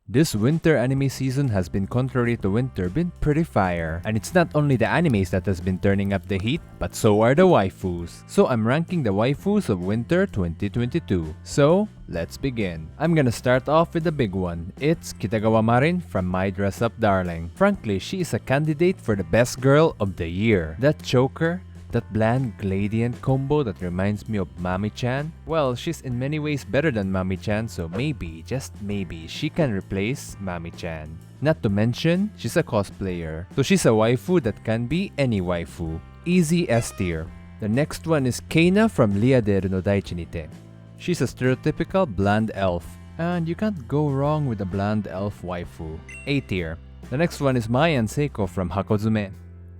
This winter anime season has been contrary to winter, been pretty fire. And it's not only the animes that has been turning up the heat, but so are the waifus. So I'm ranking the waifus of winter 2022. So, let's begin. I'm gonna start off with the big one. It's Kitagawa Marin from My Dress Up Darling. Frankly, she is a candidate for the best girl of the year. That choker, that bland gradient combo that reminds me of Mami-chan? Well, she's in many ways better than Mami-chan, so maybe, just maybe, she can replace Mami-chan. Not to mention, she's a cosplayer. So she's a waifu that can be any waifu. Easy S tier. The next one is Keina from Liaderu no Daichi Nite. She's a stereotypical blonde elf. And you can't go wrong with a blonde elf waifu. A tier. The next one is Mai and Seiko from Hakozume.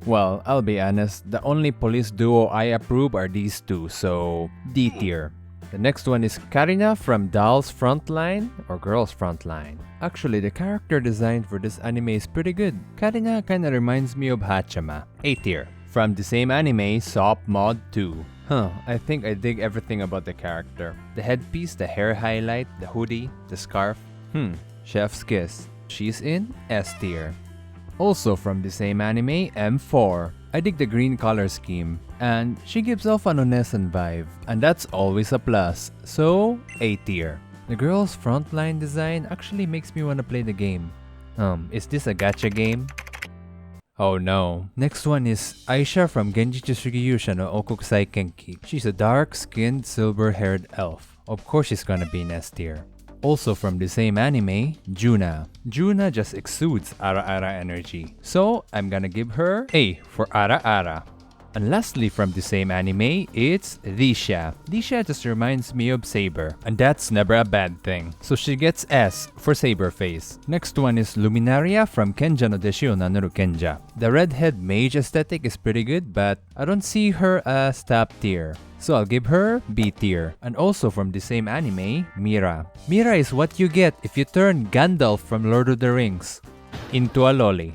Well, I'll be honest, the only police duo I approve are these two, so D tier. The next one is Karina from Doll's Frontline or Girls Frontline. Actually, the character design for this anime is pretty good. Karina kinda reminds me of Hachama. A tier. From the same anime, Sop Mod 2. I think I dig everything about the character. The headpiece, the hair highlight, the hoodie, the scarf. Chef's kiss. She's in S tier. Also from the same anime, M4. I dig the green color scheme, and she gives off an Onesan vibe, and that's always a plus, so A tier. The girl's frontline design actually makes me wanna play the game. Is this a gacha game? Oh no. Next one is Aisha from Genji Tsushigiyusha no Okukusai Kenki. She's a dark-skinned, silver-haired elf. Of course she's gonna be in S tier. Also from the same anime, Juna. Juna just exudes ara-ara energy. So, I'm gonna give her A for ara-ara. And lastly from the same anime, it's Risha. Risha just reminds me of Saber, and that's never a bad thing. So she gets S for Saber face. Next one is Luminaria from Kenja no Desho Nanoru Kenja. The redhead mage aesthetic is pretty good, but I don't see her as top tier. So I'll give her B tier. And also from the same anime, Mira. Mira is what you get if you turn Gandalf from Lord of the Rings into a loli.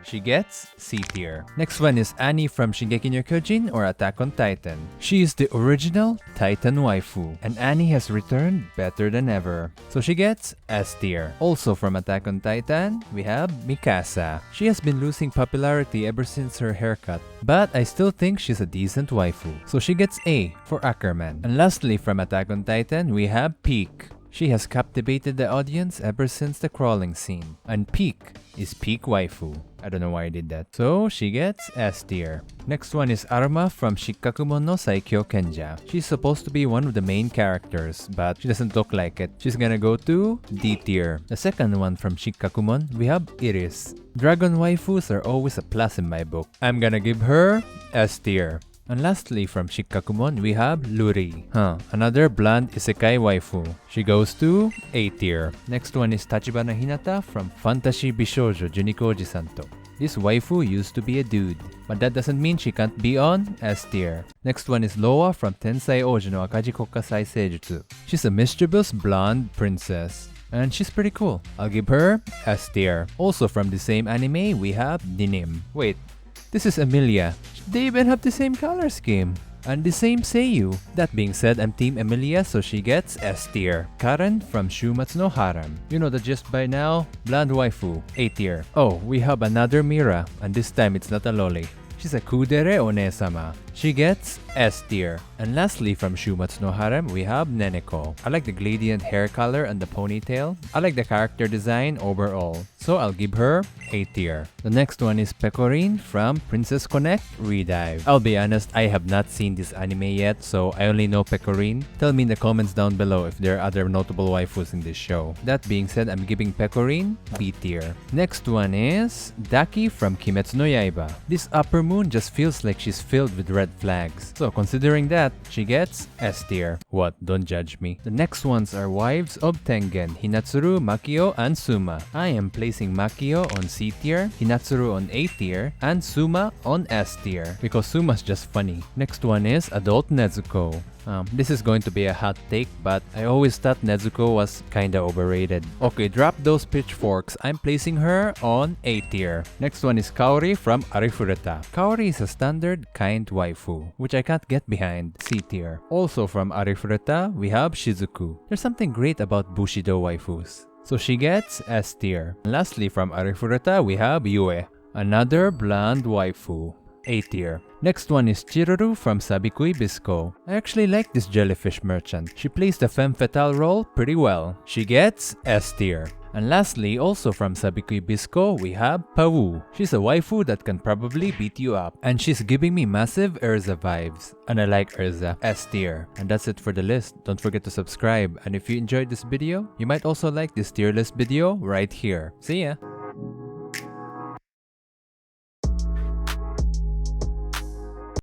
She gets C tier. Next one is Annie from Shingeki no Kyojin or Attack on Titan. She is the original Titan waifu, and Annie has returned better than ever. So she gets S tier. Also from Attack on Titan, we have Mikasa. She has been losing popularity ever since her haircut, but I still think she's a decent waifu. So she gets A for Ackerman. And lastly from Attack on Titan, we have Peak. She has captivated the audience ever since the crawling scene. And Peak is peak waifu. I don't know why I did that. So she gets S tier. Next one is Aruma from Shikkakumon no Saikyou Kenja. She's supposed to be one of the main characters, but she doesn't look like it. She's gonna go to D tier. The second one from Shikkakumon, we have Iris. Dragon waifus are always a plus in my book. I'm gonna give her S tier. And lastly from Shikkakumon, we have Luri. Another blonde isekai waifu. She goes to A tier. Next one is Tachibana Hinata from Fantasy Bishoujo Juniko Oji-santo. This waifu used to be a dude, but that doesn't mean she can't be on S tier. Next one is Loa from Tensai Ouji no Akaji Kokkasai Seijutsu. She's a mischievous blonde princess, and she's pretty cool. I'll give her S tier. Also from the same anime, we have Ninim. Wait, this is Emilia. They even have the same color scheme. And the same Seiyu. That being said, I'm Team Emilia, so she gets S tier. Karen from Shumatsu no Harem. You know the gist by now? Blonde waifu. A tier. Oh, we have another Mira, and this time it's not a loli. She's a kudere one-sama. She gets S tier. And lastly from Shumatsu no Harem, we have Neneko. I like the gradient hair color and the ponytail. I like the character design overall, so I'll give her A tier. The next one is Pecorin from Princess Connect Redive. I'll be honest, I have not seen this anime yet, so I only know Pecorin. Tell me in the comments down below if there are other notable waifus in this show. That being said, I'm giving Pecorin B tier. Next one is Daki from Kimetsu no Yaiba. This upper moon just feels like she's filled with red flags. So considering that, she gets S tier. What? Don't judge me. The next ones are wives of Tengen, Hinatsuru, Makio, and Suma. I am placing Makio on C tier, Hinatsuru on A tier, and Suma on S tier because Suma's just funny. Next one is adult Nezuko. This is going to be a hot take, but I always thought Nezuko was kinda overrated. Okay, drop those pitchforks. I'm placing her on A tier. Next one is Kaori from Arifureta. Kaori is a standard kind waifu, which I can't get behind. C tier. Also from Arifureta, we have Shizuku. There's something great about Bushido waifus. so she gets S tier. And lastly, from Arifureta, we have Yue, another blonde waifu, A tier. Next one is Chiruru from Sabikui Bisco. I actually like this jellyfish merchant. She plays the femme fatale role pretty well. She gets S tier. And lastly, also from Sabikui Bisco, we have Pawu. She's a waifu that can probably beat you up. And she's giving me massive Urza vibes. And I like Urza, S tier. And that's it for the list. Don't forget to subscribe. And if you enjoyed this video, you might also like this tier list video right here. See ya!